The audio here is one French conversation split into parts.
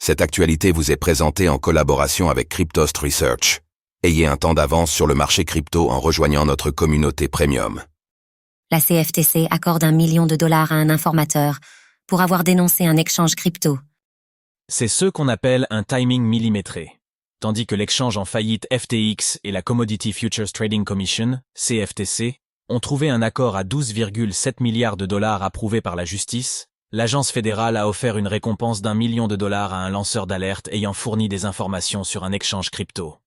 Cette actualité vous est présentée en collaboration avec Cryptost Research. Ayez un temps d'avance sur le marché crypto en rejoignant notre communauté premium. La CFTC accorde $1 million à un informateur pour avoir dénoncé un échange crypto. C'est ce qu'on appelle un timing millimétré. Tandis que l'exchange en faillite FTX et la Commodity Futures Trading Commission, CFTC, ont trouvé un accord à $12,7 milliards approuvé par la justice, l'agence fédérale a offert une récompense d'$1 million à un lanceur d'alerte ayant fourni des informations sur un échange crypto.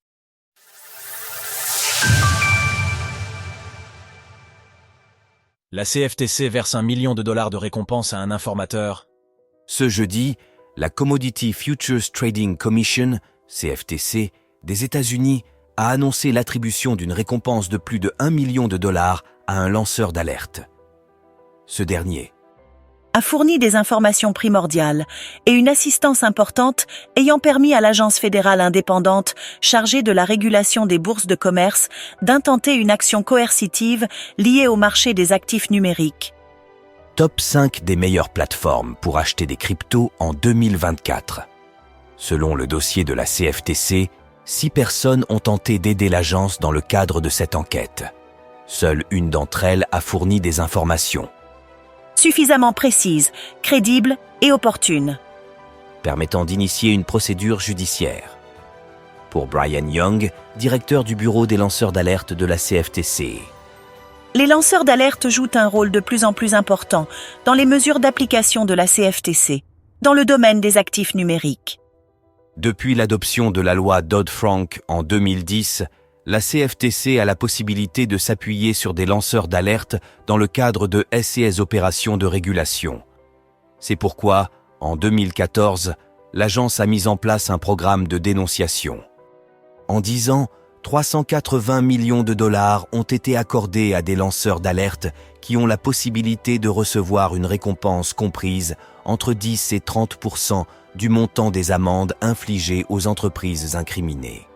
La CFTC verse $1 million de récompense à un informateur. Ce jeudi, la Commodity Futures Trading Commission, CFTC, des États-Unis a annoncé l'attribution d'une récompense de plus de $1 million à un lanceur d'alerte. Ce dernier a fourni des informations primordiales et une assistance importante ayant permis à l'agence fédérale indépendante chargée de la régulation des bourses de commerce d'intenter une action coercitive liée au marché des actifs numériques. Top 5 des meilleures plateformes pour acheter des cryptos en 2024. Selon le dossier de la CFTC, 6 personnes ont tenté d'aider l'agence dans le cadre de cette enquête. Seule une d'entre elles a fourni des informations suffisamment précises, crédibles et opportunes, permettant d'initier une procédure judiciaire. Pour Brian Young, directeur du bureau des lanceurs d'alerte de la CFTC. Les lanceurs d'alerte jouent un rôle de plus en plus important dans les mesures d'application de la CFTC, dans le domaine des actifs numériques. Depuis l'adoption de la loi Dodd-Frank en 2010, la CFTC a la possibilité de s'appuyer sur des lanceurs d'alerte dans le cadre de SCS opérations de régulation. C'est pourquoi, en 2014, l'agence a mis en place un programme de dénonciation. En 10 ans, $380 millions ont été accordés à des lanceurs d'alerte qui ont la possibilité de recevoir une récompense comprise entre 10 et 30% du montant des amendes infligées aux entreprises incriminées.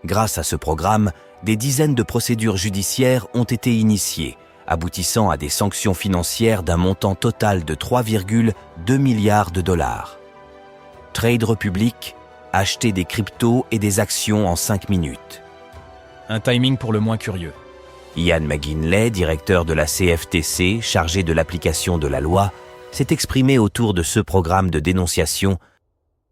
Grâce à ce programme, des dizaines de procédures judiciaires ont été initiées, aboutissant à des sanctions financières d'un montant total de $3,2 milliards. Trade Republic, acheter des cryptos et des actions en 5 minutes. Un timing pour le moins curieux. Ian McGinley, directeur de la CFTC, chargé de l'application de la loi, s'est exprimé autour de ce programme de dénonciation.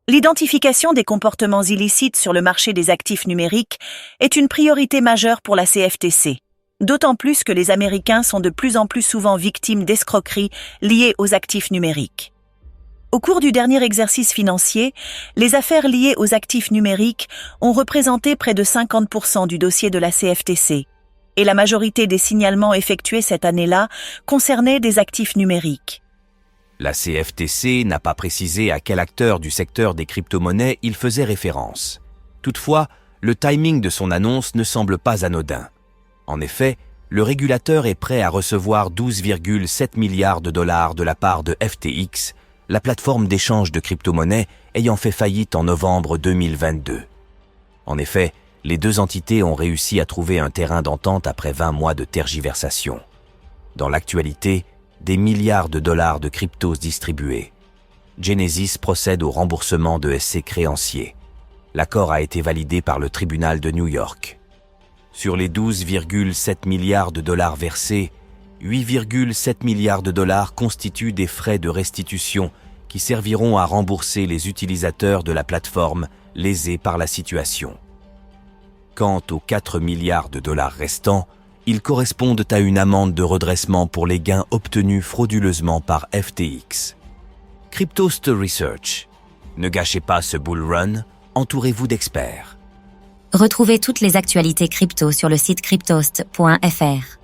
L'identification des comportements illicites sur le marché des actifs numériques est une priorité majeure pour la CFTC, d'autant plus que les Américains sont de plus en plus souvent victimes d'escroqueries liées aux actifs numériques. Au cours du dernier exercice financier, les affaires liées aux actifs numériques ont représenté près de 50% du dossier de la CFTC, et la majorité des signalements effectués cette année-là concernaient des actifs numériques. La CFTC n'a pas précisé à quel acteur du secteur des crypto-monnaies il faisait référence. Toutefois, le timing de son annonce ne semble pas anodin. En effet, le régulateur est prêt à recevoir $12,7 milliards de la part de FTX, la plateforme d'échange de crypto-monnaies ayant fait faillite en novembre 2022. En effet, les deux entités ont réussi à trouver un terrain d'entente après 20 mois de tergiversation. Dans l'actualité, des milliards de dollars de cryptos distribués. Genesis procède au remboursement de ses créanciers. L'accord a été validé par le tribunal de New York. Sur les $12,7 milliards versés, $8,7 milliards constituent des frais de restitution qui serviront à rembourser les utilisateurs de la plateforme lésés par la situation. Quant aux $4 milliards restants, ils correspondent à une amende de redressement pour les gains obtenus frauduleusement par FTX. Cryptost Research. Ne gâchez pas ce bull run, entourez-vous d'experts. Retrouvez toutes les actualités crypto sur le site cryptost.fr.